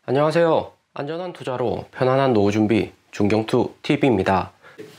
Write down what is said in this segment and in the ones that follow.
안녕하세요. 안전한 투자로 편안한 노후 준비 중경투TV입니다.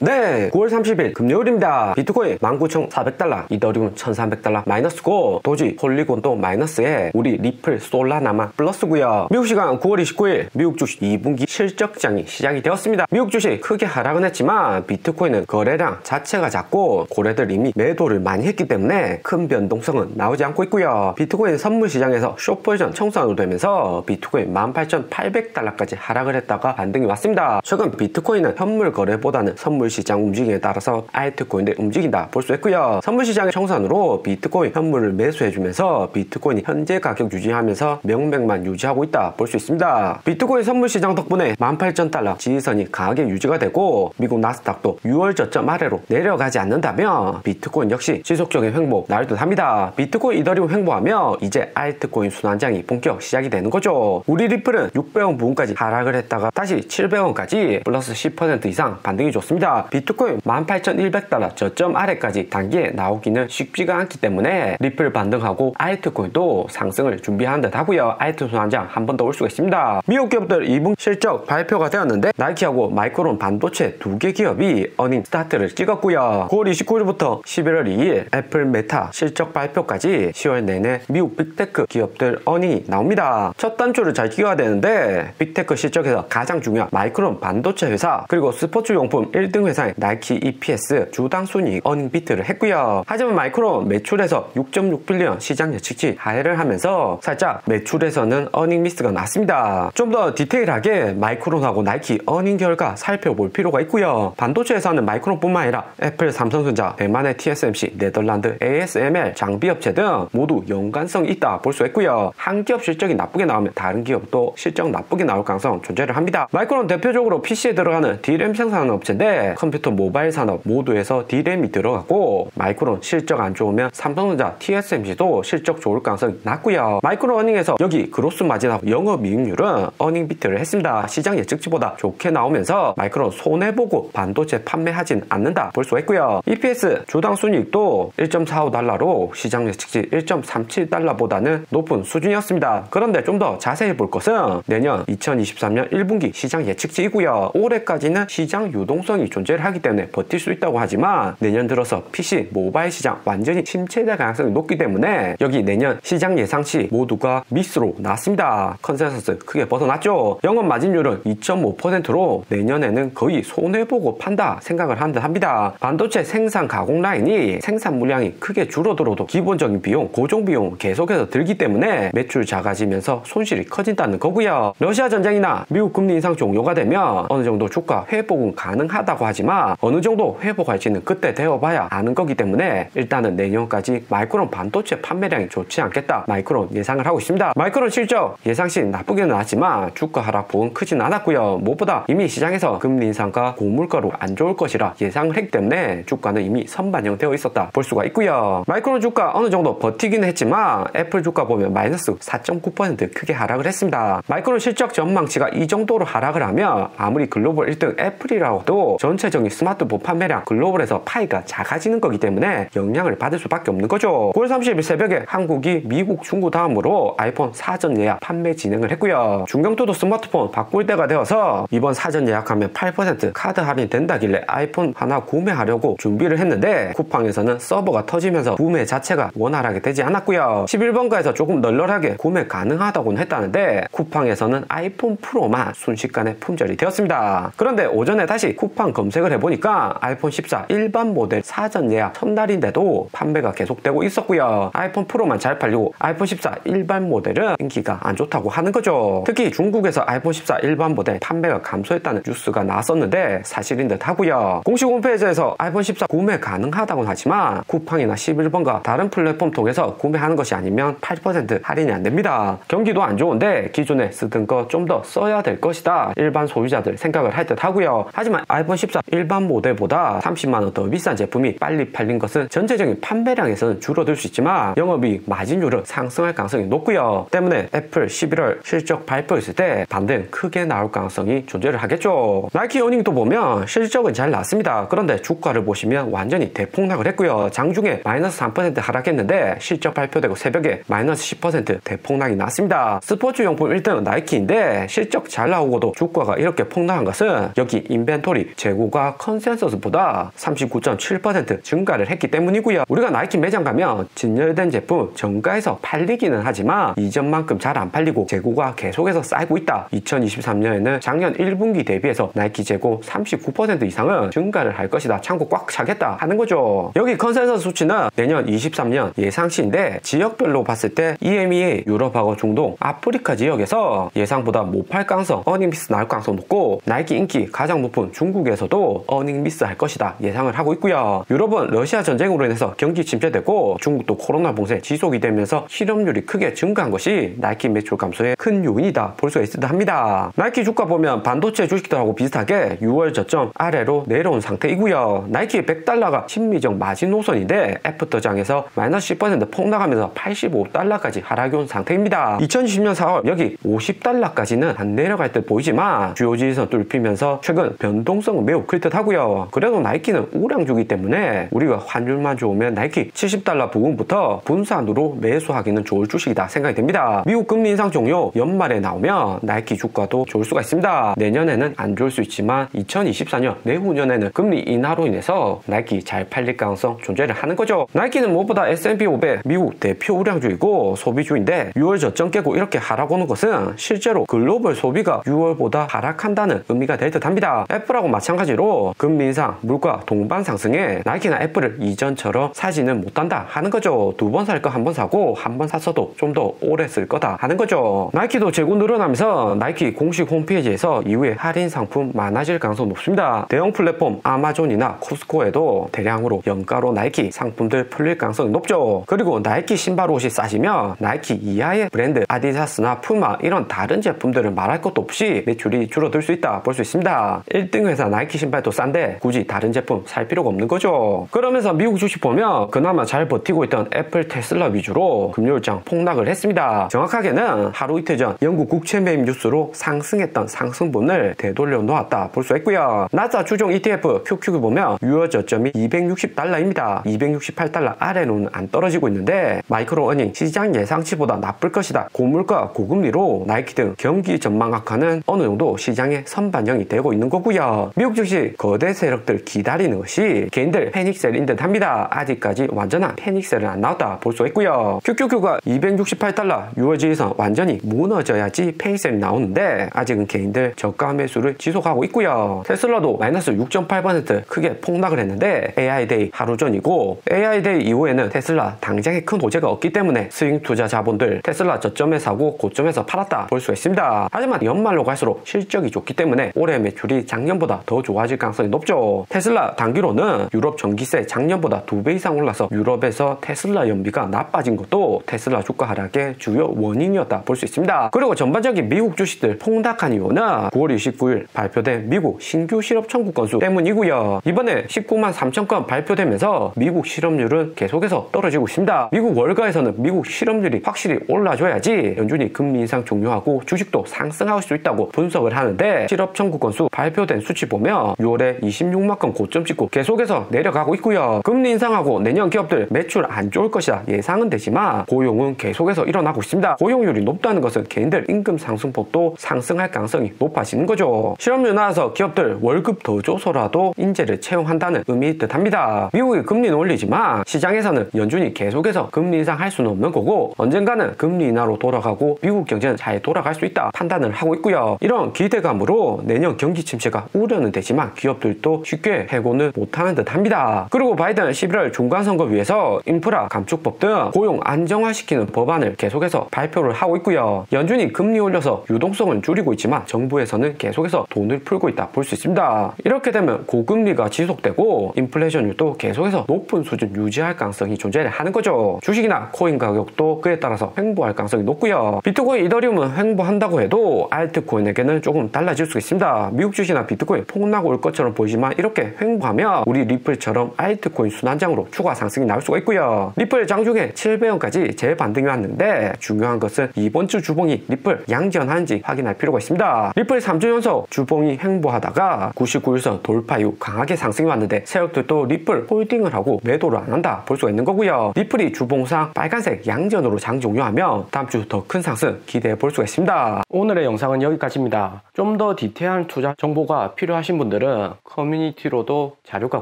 네, 9월 30일 금요일입니다. 비트코인 19,400달러, 이더리움 1,300달러 마이너스고, 도지, 폴리곤도 마이너스에 우리 리플, 솔라나만 플러스고요. 미국 시간 9월 29일 미국 주식 2분기 실적장이 시작이 되었습니다. 미국 주식 크게 하락은 했지만 비트코인은 거래량 자체가 작고 고래들 이미 매도를 많이 했기 때문에 큰 변동성은 나오지 않고 있고요. 비트코인 선물 시장에서 숏포지션 청산으로 되면서 비트코인 18,800달러까지 하락을 했다가 반등이 왔습니다. 최근 비트코인은 현물 거래보다는 선물 시장 움직임에 따라서 알트코인들 움직인다 볼 수 있고요. 선물 시장의 청산으로 비트코인 현물을 매수해주면서 비트코인이 현재 가격 유지하면서 명맥만 유지하고 있다 볼 수 있습니다. 비트코인 선물 시장 덕분에 18,000달러 지지선이 강하게 유지가 되고 미국 나스닥도 6월 저점 아래로 내려가지 않는다면 비트코인 역시 지속적인 횡보 나올 듯 합니다. 비트코인 이더리움 횡보하며 이제 알트코인 순환장이 본격 시작이 되는 거죠. 우리 리플은 600원 부근까지 하락을 했다가 다시 700원까지 플러스 10% 이상 반등이 좋습니다. 비트코인 18,100달러 저점 아래까지 단기에 나오기는 쉽지가 않기 때문에 리플 반등하고 알트코인도 상승을 준비하는 듯 하고요. 알트 순환장 한 번 더 올 수가 있습니다. 미국 기업들 2분 실적 발표가 되었는데 나이키하고 마이크론 반도체 두 개 기업이 어닝 스타트를 찍었고요. 9월 29일부터 11월 2일 애플 메타 실적 발표까지 10월 내내 미국 빅테크 기업들 어닝이 나옵니다. 첫 단추를 잘 끼워야 되는데 빅테크 실적에서 가장 중요한 마이크론 반도체 회사 그리고 스포츠용품 1등 회사인 나이키 EPS 주당 순이익 어닝 비트를 했고요. 하지만 마이크론 매출에서 6.6빌리언 시장 예측치 하회를 하면서 살짝 매출에서는 어닝 미스가 났습니다. 좀 더 디테일하게 마이크론하고 나이키 어닝 결과 살펴볼 필요가 있고요. 반도체 회사는 마이크론뿐만 아니라 애플, 삼성전자, 대만의 TSMC, 네덜란드 ASML 장비업체 등 모두 연관성이 있다 볼 수 있고요. 한 기업 실적이 나쁘게 나오면 다른 기업도 실적 나쁘게 나올 가능성 존재를 합니다. 마이크론 대표적으로 PC에 들어가는 D램 생산하는 업체인데 컴퓨터 모바일 산업 모두에서 D램이 들어가고 마이크론 실적 안 좋으면 삼성전자 TSMC도 실적 좋을 가능성이 낮고요. 마이크론 어닝에서 여기 그로스 마진하고 영업이익률은 어닝 비트를 했습니다. 시장 예측치보다 좋게 나오면서 마이크론 손해보고 반도체 판매하진 않는다 볼 수가 있고요. EPS 주당 순이익도 1.45달러로 시장 예측치 1.37달러보다는 높은 수준이었습니다. 그런데 좀 더 자세히 볼 것은 내년 2023년 1분기 시장 예측치이고요. 올해까지는 시장 유동성이 존재를 하기 때문에 버틸 수 있다고 하지만 내년 들어서 PC, 모바일 시장 완전히 침체될 가능성이 높기 때문에 여기 내년 시장 예상치 모두가 미스로 나왔습니다. 컨센서스 크게 벗어났죠. 영업 마진율은 2.5%로 내년에는 거의 손해보고 판다 생각을 한 듯 합니다. 반도체 생산 가공 라인이 생산 물량이 크게 줄어들어도 기본적인 비용, 고정 비용 계속해서 들기 때문에 매출 작아지면서 손실이 커진다는 거고요. 러시아 전쟁이나 미국 금리 인상 종료가 되면 어느 정도 주가 회복은 가능하다고 하지만 어느 정도 회복할지는 그때 되어봐야 아는 거기 때문에 일단은 내년까지 마이크론 반도체 판매량이 좋지 않겠다 마이크론 예상을 하고 있습니다. 마이크론 실적 예상시 나쁘게는 나왔지만 주가 하락폭은 크진 않았고요. 무엇보다 이미 시장에서 금리 인상과 고물가로 안 좋을 것이라 예상을 했기 때문에 주가는 이미 선반영되어 있었다 볼 수가 있고요. 마이크론 주가 어느 정도 버티기는 했지만 애플 주가 보면 마이너스 4.9% 크게 하락을 했습니다. 마이크론 실적 전망치가 이 정도로 하락을 하면 아무리 글로벌 1등 애플이라고도 전체적인 스마트폰 판매량 글로벌에서 파이가 작아지는 거기 때문에 영향을 받을 수밖에 없는 거죠. 9월 30일 새벽에 한국이 미국, 중국 다음으로 아이폰 사전 예약 판매 진행을 했고요. 중경투도 스마트폰 바꿀 때가 되어서 이번 사전 예약하면 8% 카드 할인 된다길래 아이폰 하나 구매하려고 준비를 했는데 쿠팡에서는 서버가 터지면서 구매 자체가 원활하게 되지 않았고요. 11번가에서 조금 널널하게 구매 가능하다고는 했다는데 쿠팡에서는 아이폰 프로만 순식간에 품절이 되었습니다. 그런데 오전에 다시 쿠팡 검색을 해보니까 아이폰 14 일반 모델 사전 예약 첫날인데도 판매가 계속되고 있었고요. 아이폰 프로만 잘 팔리고 아이폰 14 일반 모델은 인기가 안 좋다고 하는 거죠. 특히 중국에서 아이폰 14 일반 모델 판매가 감소했다는 뉴스가 나왔었는데 사실인 듯 하고요. 공식 홈페이지에서 아이폰 14 구매 가능하다고는 하지만 쿠팡이나 11번가 다른 플랫폼 통해서 구매하는 것이 아니면 8% 할인이 안 됩니다. 경기도 안 좋은데 기존에 쓰던 거 좀 더 써야 될 것이다 일반 소유자들 생각을 할 듯 하고요. 하지만 아이폰 아이폰 14 일반 모델보다 30만원 더 비싼 제품이 빨리 팔린 것은 전체적인 판매량에서는 줄어들 수 있지만 영업이익 마진율은 상승할 가능성이 높고요. 때문에 애플 11월 실적 발표했을 때 반등 크게 나올 가능성이 존재를 하겠죠. 나이키 어닝도 보면 실적은 잘 나왔습니다. 그런데 주가를 보시면 완전히 대폭락을 했고요. 장중에 마이너스 3% 하락했는데 실적 발표되고 새벽에 마이너스 10% 대폭락이 났습니다. 스포츠용품 1등 나이키인데 실적 잘 나오고도 주가가 이렇게 폭락한 것은 여기 인벤토리 재고가 컨센서스보다 39.7% 증가를 했기 때문이고요. 우리가 나이키 매장 가면 진열된 제품 정가에서 팔리기는 하지만 이전만큼 잘 안 팔리고 재고가 계속해서 쌓이고 있다. 2023년에는 작년 1분기 대비해서 나이키 재고 39% 이상은 증가를 할 것이다. 창고 꽉 차겠다 하는 거죠. 여기 컨센서스 수치는 내년 23년 예상치인데 지역별로 봤을 때 EMEA, 유럽하고 중동, 아프리카 지역에서 예상보다 못 팔 가능성, 어닝 미스 나올 가능성 높고 나이키 인기 가장 높은 중국에서도 어닝 미스 할 것이다 예상을 하고 있고요. 유럽은 러시아 전쟁으로 인해서 경기 침체되고 중국도 코로나 봉쇄 지속이 되면서 실업률이 크게 증가한 것이 나이키 매출 감소의 큰 요인이다 볼 수가 있을 듯 합니다. 나이키 주가 보면 반도체 주식들하고 비슷하게 6월 저점 아래로 내려온 상태이고요. 나이키 100달러가 심리적 마진 노선인데 애프터장에서 마이너스 10% 폭락하면서 85달러까지 하락이 온 상태입니다. 2020년 4월 여기 50달러까지는 안 내려갈 듯 보이지만 주요 지지선 뚫히면서 최근 변동성은 매우 클 듯 하고요. 그래도 나이키는 우량주기 때문에 우리가 환율만 좋으면 나이키 70달러 부근부터 분산으로 매수하기는 좋을 주식이다 생각이 됩니다. 미국 금리 인상 종료 연말에 나오면 나이키 주가도 좋을 수가 있습니다. 내년에는 안 좋을 수 있지만 2024년 내후년에는 금리 인하로 인해서 나이키 잘 팔릴 가능성 존재를 하는 거죠. 나이키는 무엇보다 S&P 500 미국 대표 우량주이고 소비주인데 6월 저점 깨고 이렇게 하락 오는 것은 실제로 글로벌 소비가 6월보다 하락한다는 의미가 될 듯합니다. 애플하고 마찬가지로 금리 인상, 물가 동반 상승에 나이키나 애플을 이전처럼 사지는 못한다 하는 거죠. 두 번 살 거 한 번 사고 한 번 샀어도 좀 더 오래 쓸 거다 하는 거죠. 나이키도 재고 늘어나면서 나이키 공식 홈페이지에서 이후에 할인 상품 많아질 가능성 높습니다. 대형 플랫폼 아마존이나 코스코에도 대량으로 연가로 나이키 상품들 풀릴 가능성이 높죠. 그리고 나이키 신발 옷이 싸지면 나이키 이하의 브랜드 아디다스나 푸마 이런 다른 제품들을 말할 것도 없이 매출이 줄어들 수 있다 볼 수 있습니다. 1등 회사 나이키 신발도 싼데 굳이 다른 제품 살 필요가 없는 거죠. 그러면서 미국 주식 보면 그나마 잘 버티고 있던 애플, 테슬라 위주로 금요일장 폭락을 했습니다. 정확하게는 하루 이틀 전 영국 국채 매입 뉴스로 상승했던 상승분을 되돌려 놓았다 볼 수 있고요. 나스닥 주종 ETF QQQ 보면 6월 저점이 260달러입니다. 268달러 아래로는 안 떨어지고 있는데 마이크로 어닝 시장 예상치보다 나쁠 것이다. 고물가 고금리로 나이키 등 경기 전망 악화는 어느 정도 시장에 선반영이 되고 있는 거고요. 미국 증시 거대 세력들 기다리는 것이 개인들 패닉셀인 듯 합니다. 아직까지 완전한 패닉셀은 안 나왔다 볼 수 있고요. QQQ가 268달러 6월 지지선 완전히 무너져야지 패닉셀이 나오는데 아직은 개인들 저가 매수를 지속하고 있고요. 테슬라도 마이너스 6.8% 크게 폭락을 했는데 AI데이 하루 전이고 AI데이 이후에는 테슬라 당장에 큰 호재가 없기 때문에 스윙 투자 자본들 테슬라 저점에 사고 고점에서 팔았다 볼 수가 있습니다. 하지만 연말로 갈수록 실적이 좋기 때문에 올해 매출이 작년보다 더 좋아질 가능성이 높죠. 테슬라 단기로는 유럽 전기세 작년보다 2배 이상 올라서 유럽에서 테슬라 연비가 나빠진 것도 테슬라 주가 하락의 주요 원인이었다 볼 수 있습니다. 그리고 전반적인 미국 주식들 폭락한 이유는 9월 29일 발표된 미국 신규 실업 청구 건수 때문이고요. 이번에 19만 3천 건 발표되면서 미국 실업률은 계속해서 떨어지고 있습니다. 미국 월가에서는 미국 실업률이 확실히 올라줘야지 연준이 금리 인상 종료하고 주식도 상승할 수 있다고 분석을 하는데 실업 청구 건수 발표된 수치 보면 6월에 26만 건 고점 찍고 계속해서 내려가고 있고요. 금리 인상하고 내년 기업들 매출 안 좋을 것이다 예상은 되지만 고용은 계속해서 일어나고 있습니다. 고용률이 높다는 것은 개인들 임금 상승폭도 상승할 가능성이 높아지는 거죠. 실업률 나와서 기업들 월급 더 줘서라도 인재를 채용한다는 의미일 듯 합니다. 미국이 금리는 올리지만 시장에서는 연준이 계속해서 금리 인상할 수는 없는 거고 언젠가는 금리 인하로 돌아가고 미국 경제는 잘 돌아갈 수 있다 판단을 하고 있고요. 이런 기대감으로 내년 경기 침체가 우려는 되지만 기업들도 쉽게 해고는 못하는 듯 합니다. 그리고 바이든 11월 중간선거 위해서 인프라 감축법 등 고용 안정화시키는 법안을 계속해서 발표를 하고 있고요. 연준이 금리 올려서 유동성은 줄이고 있지만 정부에서는 계속해서 돈을 풀고 있다 볼 수 있습니다. 이렇게 되면 고금리가 지속되고 인플레이션율도 계속해서 높은 수준 유지할 가능성이 존재를 하는 거죠. 주식이나 코인 가격도 그에 따라서 횡보할 가능성이 높고요. 비트코인, 이더리움은 횡보한다고 해도 알트코인에게는 조금 달라질 수 있습니다. 미국 주식이나 비트코인 폭락 소문나고 올 것처럼 보이지만 이렇게 횡보하면 우리 리플처럼 알트코인 순환장으로 추가 상승이 나올 수가 있고요. 리플 장중에 700원까지 재반등이 왔는데 중요한 것은 이번 주 주봉이 리플 양전하는지 확인할 필요가 있습니다. 리플 3주 연속 주봉이 횡보하다가 99일선 돌파 이후 강하게 상승이 왔는데 세력들도 리플 홀딩을 하고 매도를 안 한다 볼 수가 있는 거고요. 리플이 주봉상 빨간색 양전으로 장 종료하면 다음 주 더 큰 상승 기대해 볼 수가 있습니다. 오늘의 영상은 여기까지입니다. 좀 더 디테일한 투자 정보가 필요하신 분들은 커뮤니티로도 자료가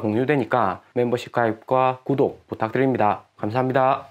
공유되니까 멤버십 가입과 구독 부탁드립니다. 감사합니다.